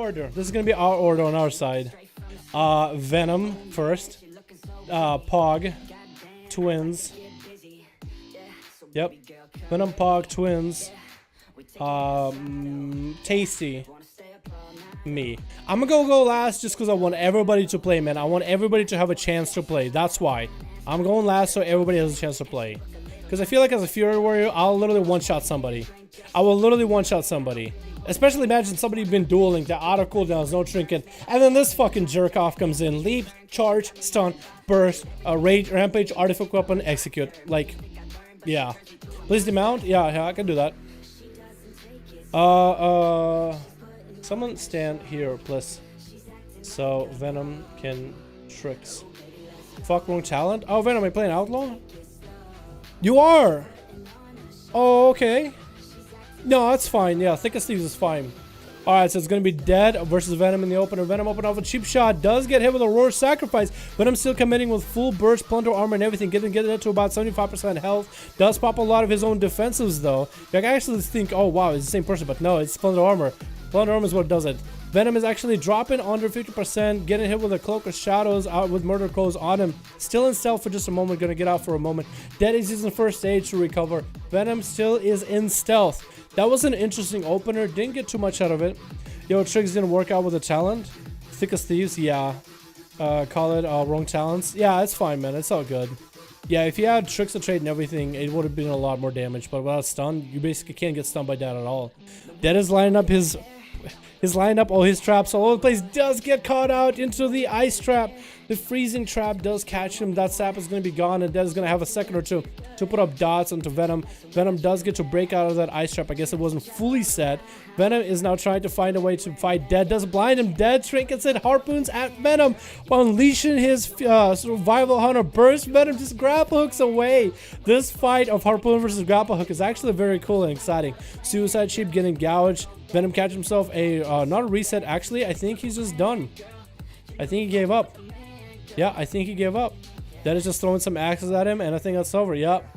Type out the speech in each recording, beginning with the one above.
order. This is gonna be our order on our side. Venom first. Pog. Twins. Yep. Venom, Pog, Twins. Tasty. Me. I'm gonna go last just because I want everybody to play, man. I want everybody to have a chance to play. That's why. I'm going last so everybody has a chance to play. Because I feel like as a Fury Warrior, I'll literally one-shot somebody. I will literally one-shot somebody. Especially imagine somebody been dueling, they're out of cooldowns, no trinket, and then this fucking jerk-off comes in. Leap, charge, stun, burst, rage, rampage, artifact weapon, execute. Like, yeah. Please demount? Yeah, I can do that. Someone stand here, please. So Venom can tricks. Fuck, wrong talent. Oh, Venom, are you playing Outlaw? You are. Oh, okay. No, that's fine. Yeah, Thick as Thieves is fine. Alright, so it's gonna be Dead versus Venom in the opener. Venom open off a cheap shot. Does get hit with a Roar Sacrifice. Venom still committing with full burst, plunder, armor, and everything. Getting it to about 75% health. Does pop a lot of his own defensives, though. You can actually think, oh, wow, it's the same person. But no, it's plunder armor. Plunder armor is what does it. Venom is actually dropping under 50%, getting hit with a Cloak of Shadows out with Murder Crows on him. Still in stealth for just a moment, gonna get out for a moment. Dead is using first stage to recover. Venom still is in stealth. That was an interesting opener, didn't get too much out of it. Yo, Triggs didn't work out with the talent. Thick as Thieves, yeah. Call it wrong talents. Yeah, it's fine, man, it's all good. Yeah, if you had Tricks of Trade and everything, it would have been a lot more damage, but without stun, you basically can't get stunned by that at all. Dead is lining up his all his traps all over the place. Does get caught out into the ice trap. The freezing trap does catch him. That sap is going to be gone, and Dead is going to have a second or two to put up dots onto Venom. Venom does get to break out of that ice trap. I guess it wasn't fully set. Venom is now trying to find a way to fight Dead. Does blind him. Dead trinkets and harpoons at Venom while unleashing his survival hunter burst. Venom just grapple hooks away. This fight of harpoon versus grapple hook is actually very cool and exciting. Suicide Sheep getting gouged. Venom catch himself a not a reset. Actually, I think he's just done. I think he gave up. Yeah, I think he gave up. Dead is just throwing some axes at him, and I think that's over. Yep.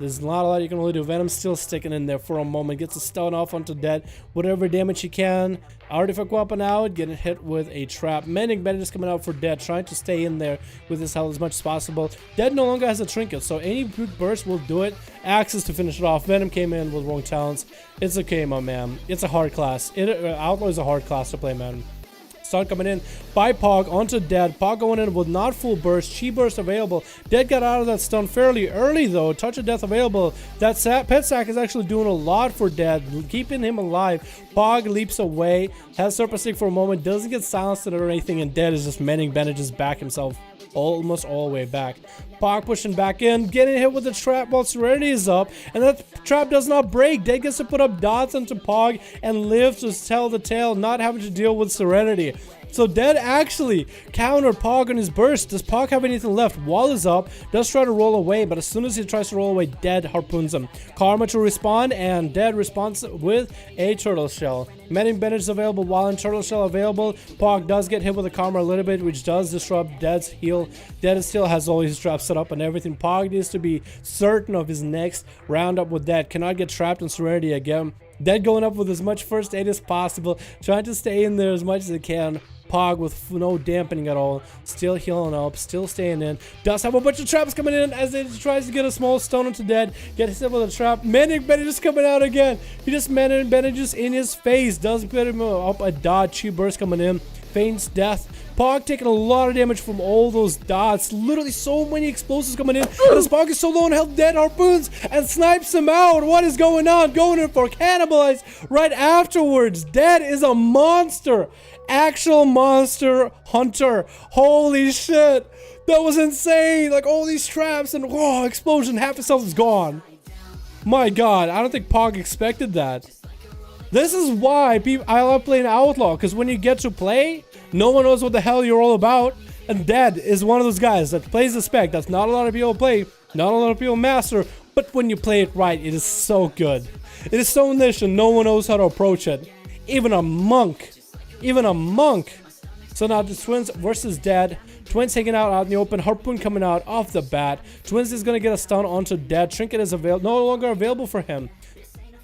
There's not a lot you can really do. Venom's still sticking in there for a moment. Gets a stun off onto Dead. Whatever damage he can. Artifact weapon out. Getting hit with a trap. Mending bandages coming out for Dead. Trying to stay in there with his health as much as possible. Dead no longer has a trinket, so any brute burst will do it. Axes to finish it off. Venom came in with wrong talents. It's okay, my man. It's a hard class. Outlaw is a hard class to play, man. Stun coming in by Pog onto Dead. Pog going in with not full burst. Chi burst available. Dead got out of that stun fairly early though. Touch of Death available. That pet sack is actually doing a lot for Dead, keeping him alive. Pog leaps away. Has Serpent Stick for a moment. Doesn't get silenced or anything, and Dead is just mending bandages back himself. Almost all the way back. Pog pushing back in, getting hit with the trap while Serenity is up, and that trap does not break. Dead gets to put up dots onto Pog and live to tell the tale, not having to deal with Serenity. So Dead actually countered Pog on his burst. Does Pog have anything left? Wall is up. Does try to roll away, but as soon as he tries to roll away, Dead harpoons him. Karma to respond, and Dead responds with a turtle shell. Mending bandage is available while in turtle shell available. Pog does get hit with a karma a little bit, which does disrupt Dead's heal. Dead still has all his traps set up and everything. Pog needs to be certain of his next roundup with Dead. Cannot get trapped in Serenity again. Dead going up with as much first aid as possible, trying to stay in there as much as he can. Pog with no dampening at all, still healing up, still staying in. Does have a bunch of traps coming in as he tries to get a small stone into Dead. Gets hit with a trap. Mending bandages coming out again. He just mending bandages in his face. Does put him up a dodge. Chi burst coming in. Feigns death. Pog taking a lot of damage from all those dots. Literally so many explosives coming in. And this Pog is so low on health. Dead harpoons and snipes him out. What is going on? Going in for cannibalize right afterwards. Dead is a monster. Actual monster hunter. Holy shit. That was insane. Like all these traps and whoa, explosion. Half his health is gone. My god, I don't think Pog expected that. This is why I love playing Outlaw, because when you get to play, no one knows what the hell you're all about. And Dead is one of those guys that plays the spec. That's not a lot of people play, not a lot of people master, but when you play it right, it is so good. It is so niche and no one knows how to approach it. Even a monk. Even a monk. So now the Twins versus Dead. Twins taking out in the open. Harpoon coming out off the bat. Twins is going to get a stun onto Dead. Trinket is no longer available for him.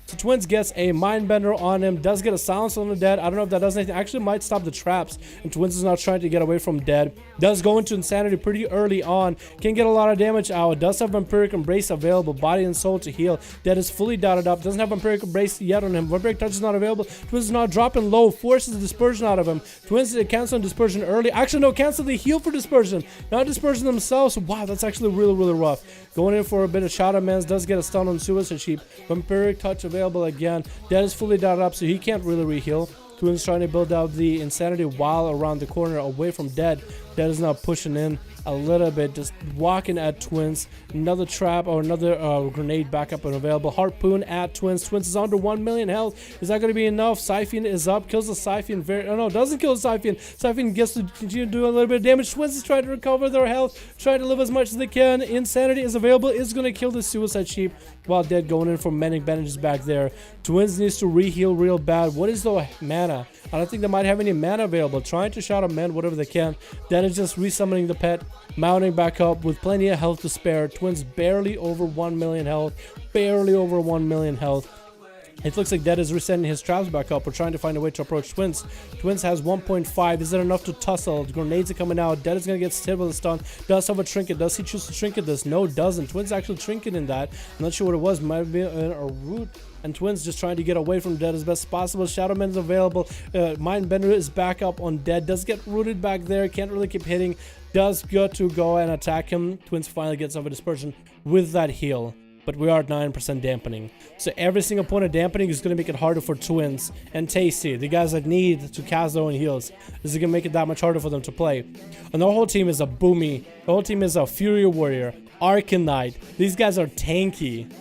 So Twins gets a Mindbender on him, does get a silence on the dead. I don't know if that does anything. Actually might stop the traps, and Twins is not trying to get away from dead. Does go into Insanity pretty early on. Can get a lot of damage out. Does have Vampiric Embrace available. Body and Soul to heal. Dead is fully dotted up. Doesn't have Vampiric Embrace yet on him. Vampiric Touch is not available. Twins is not dropping low. Forces the Dispersion out of him. Twins cancel Dispersion early. Actually, no, cancel the heal for Dispersion. Not Dispersion themselves. Wow, that's actually really rough. Going in for a bit of Shadow Mans. Does get a stun on Suicide Sheep. Vampiric Touch available again. Dead is fully dotted up, so he can't really re-heal. Twins trying to build out the Insanity while around the corner away from Dead. Dead is now pushing in a little bit, just walking at Twins. Another trap or another grenade backup and available. Harpoon at Twins. Twins is under 1 million health. Is that going to be enough? Siphon is up. Kills the Siphon. Oh no, doesn't kill the Siphon. Siphon gets to continue to do a little bit of damage. Twins is trying to recover their health. Trying to live as much as they can. Insanity is available. Is going to kill the Suicide Sheep. While Dead going in for mending bandages back there. Twins needs to re-heal real bad. What is the mana? I don't think they might have any mana available. Trying to Shadow Mend whatever they can. Then is just resummoning the pet. Mounting back up with plenty of health to spare. Twins barely over 1 million health. Barely over 1 million health. It looks like Dead is resetting his traps back up. We're trying to find a way to approach Twins. Twins has 1.5. Is it enough to tussle? Grenades are coming out. Dead is going to get hit with a stun. Does have a trinket. Does he choose to trinket this? No, doesn't. Twins actually trinket in that. I'm not sure what it was. Might be a root. And Twins just trying to get away from Dead as best as possible. Shadow Man is available. Mindbender is back up on Dead. Does get rooted back there. Can't really keep hitting. Does get to go and attack him. Twins finally gets off a Dispersion with that heal. But we are at 9% dampening. So every single point of dampening is going to make it harder for Twins and Tasty, the guys that need to cast their own heals. This is going to make it that much harder for them to play. And the whole team is a Boomy. The whole team is a Fury Warrior, Arcanite. These guys are tanky.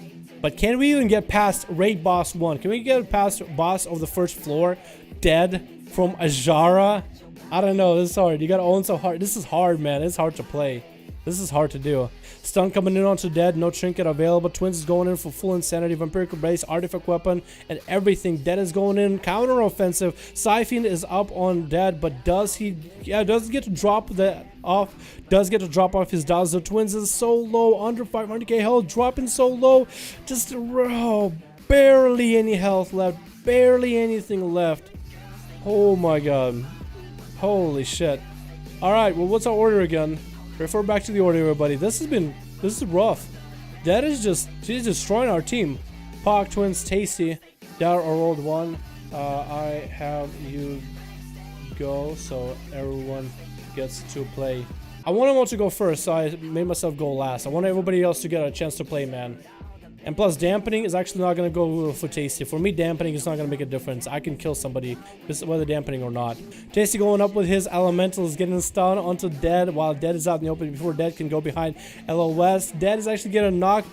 But can we even get past Raid Boss 1? Can we get past Boss of the first floor? Dead from Ajara? I don't know. This is hard. You got to own so hard. This is hard, man. It's hard to play. This is hard to do. Stun coming in onto Dead. No trinket available. Twins is going in for full Insanity. Vampiric Embrace, Artifact Weapon, and everything. Dead is going in. Counter offensive. Siphon is up on Dead, but does he... Yeah, does get to drop that off. Does get to drop off his Dazzler. Twins is so low. Under 500k health. Dropping so low. Just... Oh, barely any health left. Barely anything left. Oh my god. Holy shit. Alright, well, what's our order again? Refer back to the order, everybody. This is rough. That is just, she's destroying our team. Pog, Twins, Tasty. Down our old one. I have you go, so everyone gets to play. I want to go first, so I made myself go last. I want everybody else to get a chance to play, man. And plus, dampening is actually not going to go for Tasty. For me, dampening is not going to make a difference. I can kill somebody, whether dampening or not. Tasty going up with his elementals, getting stun onto Dead, while Dead is out in the open before Dead can go behind LOS. Dead is actually getting knocked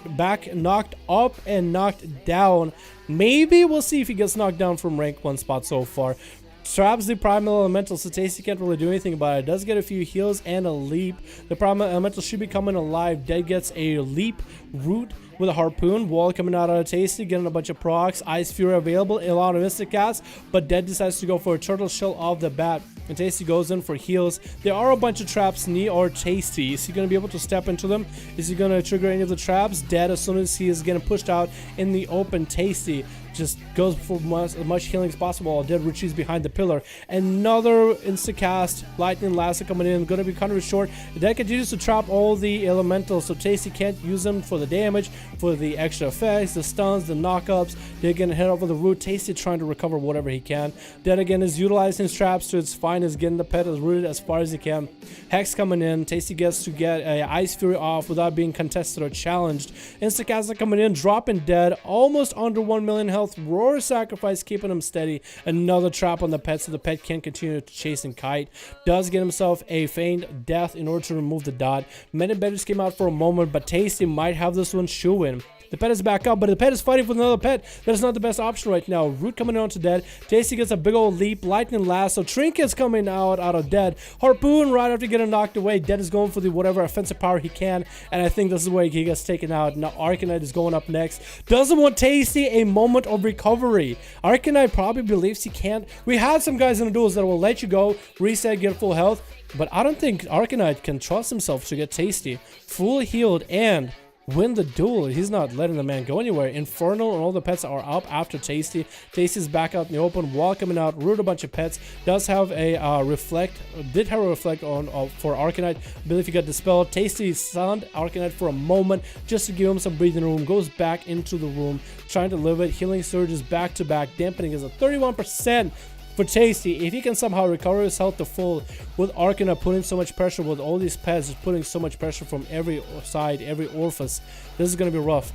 up, and knocked down. Maybe we'll see if he gets knocked down from rank 1 spot so far. Traps the Primal Elemental, so Tasty can't really do anything about it. Does get a few heals and a leap. The Primal Elemental should be coming alive. Dead gets a leap root with a harpoon. Wall coming out of Tasty, getting a bunch of procs. Ice Fury available, a lot of instant cast, but Dead decides to go for a turtle shell off the bat. And Tasty goes in for heals. There are a bunch of traps near Tasty. Is he going to be able to step into them? Is he going to trigger any of the traps? Dead, as soon as he is getting pushed out in the open, Tasty just goes for as much healing as possible while Dead retreats behind the pillar. Another insta-cast, Lightning Lasso coming in, going to be kind of short. Dead continues to trap all the elementals, so Tasty can't use them for the damage, for the extra effects, the stuns, the knockups. They're going to head over the root. Tasty trying to recover whatever he can. Dead again is utilizing his traps to its finest, getting the pet as rooted as far as he can. Hex coming in. Tasty gets to get a Ice Fury off without being contested or challenged. Insta-cast coming in, dropping Dead, almost under 1 million health. Roar Sacrifice keeping him steady. Another trap on the pet, so the pet can continue to chase and kite. Does get himself a feigned death in order to remove the dot. Men and Betters came out for a moment, but Tasty might have this one shoe-in. The pet is back up, but the pet is fighting with another pet. That is not the best option right now. Root coming on to Dead. Tasty gets a big old leap. Lightning Lasso. Trinkets coming out of Dead. Harpoon right after getting knocked away. Dead is going for the whatever offensive power he can, and I think this is where he gets taken out. Now Arcanite is going up next. Doesn't want Tasty a moment of recovery. Arcanite probably believes he can't. We had some guys in the duels that will let you go, reset, get full health, but I don't think Arcanite can trust himself to get Tasty full healed and win the duel. He's not letting the man go anywhere. Infernal and all the pets are up after Tasty. Tasty's back out in the open, wall coming out, root a bunch of pets. Does have a reflect, did have a reflect on for Arcanite. I believe he got dispelled. Tasty stunned Arcanite for a moment just to give him some breathing room. Goes back into the room, trying to live it. Healing surges back to back. Dampening is a 31%. For Tasty, if he can somehow recover his health to full with Arcana putting so much pressure, with all these pets putting so much pressure from every side, every orifice, this is going to be rough.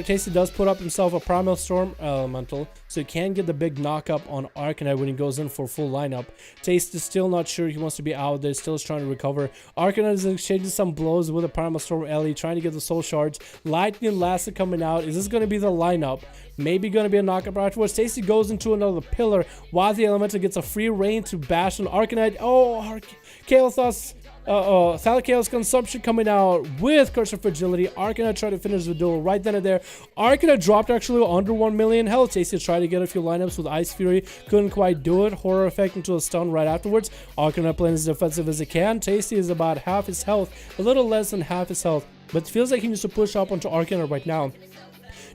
Tasty does put up himself a Primal Storm Elemental, so he can get the big knock-up on Arcanite when he goes in for full lineup. Tasty is still not sure he wants to be out there, still is trying to recover. Arcanite is exchanging some blows with a Primal Storm Ellie, trying to get the soul shards. Lightning Lasso coming out. Is this going to be the lineup? Maybe going to be a knockup afterwards. Tasty goes into another pillar while the Elemental gets a free reign to bash on Arcanite. Oh, Kael'thas. Thalakael's Consumption coming out with Curse of Fragility. Arcanite tried to finish the duel right then and there. Arcanite dropped actually under 1 million health. Tasty tried to get a few lineups with Ice Fury. Couldn't quite do it. Horror Effect into a stun right afterwards. Arcanite playing as defensive as he can. Tasty is about half his health. A little less than half his health. But it feels like he needs to push up onto Arcanite right now.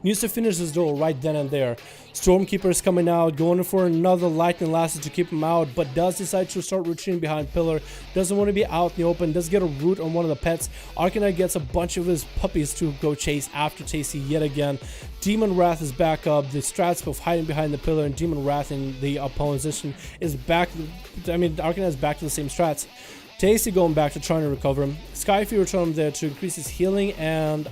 Needs to finish this duel right then and there. Stormkeeper is coming out, going for another Lightning Lasso to keep him out, but does decide to start retreating behind pillar. Doesn't want to be out in the open. Does get a root on one of the pets. Arcanite gets a bunch of his puppies to go chase after Tasty yet again. Demon Wrath is back up. The strats of hiding behind the pillar and Demon Wrath in the position is back. I mean, Arcanite is back to the same strats. Tasty going back to trying to recover him. Skyfear returned him there to increase his healing and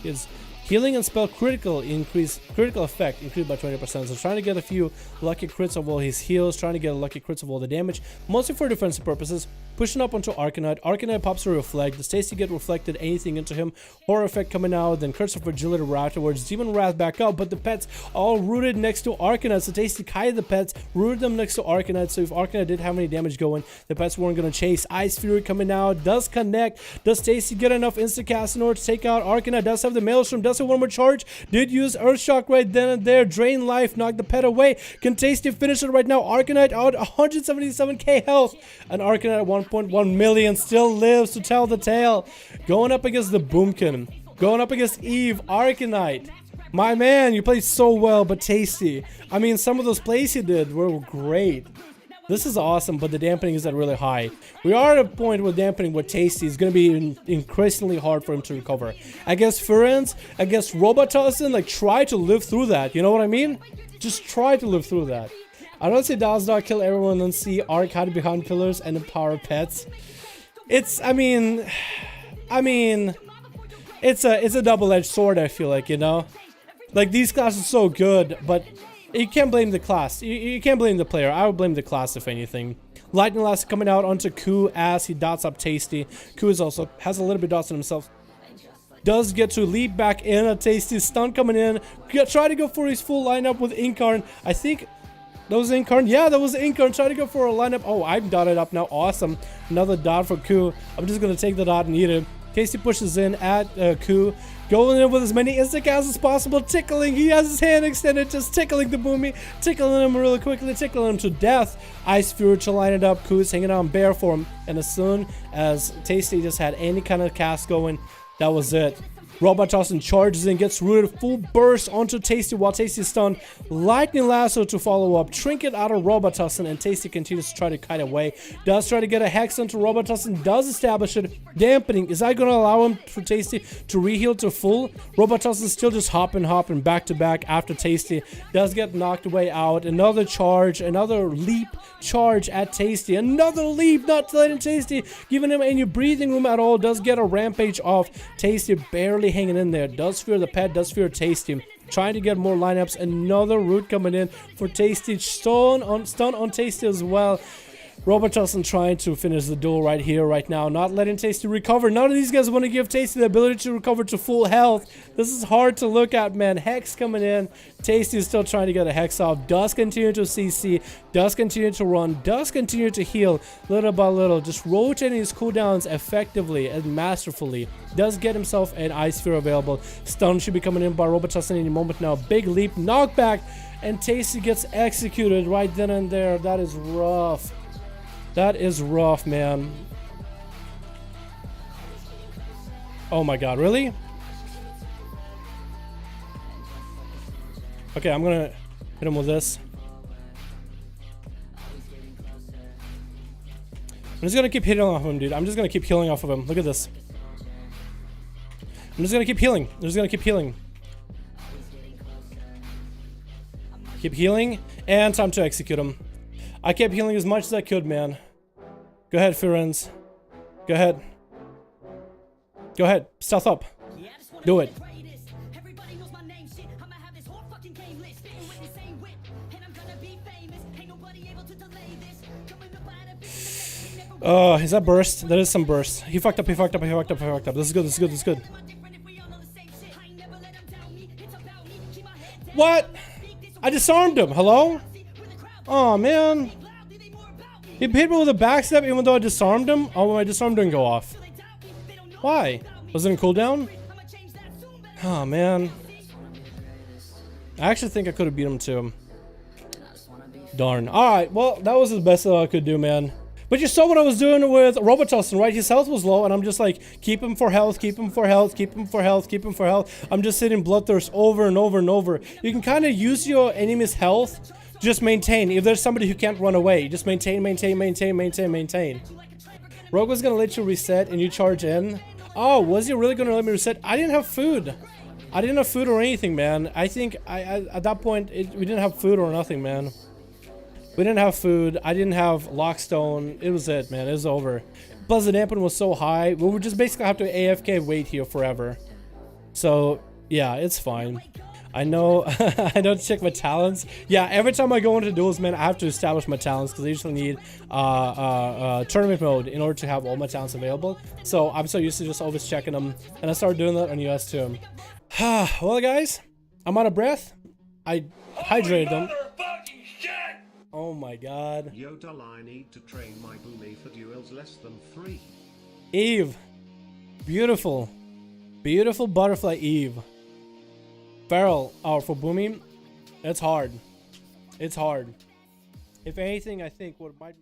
his healing and spell critical effect increased by 20%. So trying to get a few lucky crits of all his heals, trying to get a lucky crits of all the damage, mostly for defensive purposes. Pushing up onto Arcanite. Arcanite pops a reflect. Does Tasty get reflected anything into him? Horror Effect coming out, then Curse of Fragility right afterwards. Demon Wrath back up, but the pets all rooted next to Arcanite. So Tasty kited the pets, rooted them next to Arcanite. So if Arcanite did have any damage going, the pets weren't going to chase. Ice Fury coming out, does connect. Does Tasty get enough insta-cast in order to take out Arcanite? Does have the Maelstrom, does have one more charge. Did use Earthshock right then and there. Drain life, knock the pet away. Can Tasty finish it right now? Arcanite out 177k health. And Arcanite at 1.1 million still lives to tell the tale. Going up against the Boomkin. Going up against Eve. Arcanite. My man, you played so well, but Tasty. I mean, some of those plays you did were great. This is awesome, but the dampening is at really high. We are at a point where dampening with Tasty is going to be increasingly hard for him to recover. Against Firenze, against Robotussin, like, try to live through that. You know what I mean? Just try to live through that. I don't say Dazda kill everyone and see Arc hide behind pillars and empower pets. It's, I mean, it's a double-edged sword, I feel like, you know? Like, these classes are so good, but you can't blame the class. You can't blame the player. I would blame the class, if anything. Lightning Lasso coming out onto Ku as he dots up Tasty. Ku is also has a little bit dots on himself. Does get to leap back in a Tasty. Stun coming in. Try to go for his full lineup with Incarn. I think that was Incarn. Yeah, that was Incarn. Try to go for a lineup. Oh, I'm dotted up now. Awesome. Another dot for Ku. I'm just going to take the dot and eat it. Tasty pushes in at Ku. Going in with as many insta-casts as possible, tickling. He has his hand extended, just tickling the Boomy, tickling him really quickly, tickling him to death. Ice Fury to line it up. Ku's hanging on bear form, and as soon as Tasty just had any kind of cast going, that was it. Robotussin charges in, gets rooted, full burst onto Tasty while Tasty is stunned. Lightning Lasso to follow up, Trinket out of Robotussin, and Tasty continues to try to kite away. Does try to get a Hex onto Robotussin, does establish it. Dampening, is that going to allow him for Tasty to reheal to full? Robotussin still just hopping back to back after Tasty. Does get knocked away out. Another charge, another leap charge at Tasty. Another leap, not letting Tasty, giving him any breathing room at all. Does get a rampage off. Tasty barely hanging in there. Does fear the pet, does fear Tasty. Trying to get more lineups. Another root coming in for Tasty. Stun on Tasty as well. Robotussin trying to finish the duel right here, right now. Not letting Tasty recover. None of these guys want to give Tasty the ability to recover to full health. This is hard to look at, man. Hex coming in. Tasty is still trying to get a Hex off. Does continue to CC. Does continue to run. Does continue to heal little by little. Just rotating his cooldowns effectively and masterfully. Does get himself an Ice Sphere available. Stun should be coming in by Robotussin any moment now. Big leap. Knockback. And Tasty gets executed right then and there. That is rough. That is rough, man. Oh my god, really? Okay, I'm gonna hit him with this. I'm just gonna keep hitting off of him, dude. I'm just gonna keep healing off of him. Look at this. I'm just gonna keep healing. I'm just gonna keep healing. Keep healing, and time to execute him. I kept healing as much as I could, man. Go ahead, Firenz. Go ahead. Go ahead. Stealth up. Do it. Is that burst? That is some burst. He fucked up, he fucked up, he fucked up, he fucked up. This is good, this is good, this is good. What? I disarmed him. Hello? Oh, man. He hit me with a backstep even though I disarmed him? Oh, my disarm didn't go off. Why? Was it in cooldown? Oh, man. I actually think I could have beat him too. Darn. Alright, well, that was the best that I could do, man. But you saw what I was doing with Robotussin, right? His health was low, and I'm just like, keep him for health, keep him for health, keep him for health, keep him for health. I'm just hitting Bloodthirst over and over and over. You can kind of use your enemy's health, just maintain. If there's somebody who can't run away, just maintain, maintain, maintain, maintain, maintain. Rogue was gonna let you reset and you charge in. Oh, was he really gonna let me reset? I didn't have food. I didn't have food or anything, man. I think at that point, we didn't have food or nothing, man. We didn't have food. I didn't have Lockstone. It was it, man. It was over. Plus, the dampen was so high. We would just basically have to AFK wait here forever. So, yeah, it's fine. I know. I don't check my talents. Yeah, every time I go into duels, man, I have to establish my talents because I usually need tournament mode in order to have all my talents available. So, I'm so used to just always checking them. And I started doing that on US too. Well, guys, I'm out of breath. I hydrated them. Oh my god. Yodel, I need to train my boomy for duels less than 3. Eve. Beautiful. Beautiful butterfly Eve. Feral. Oh, for boomy, it's hard. It's hard. If anything, I think what might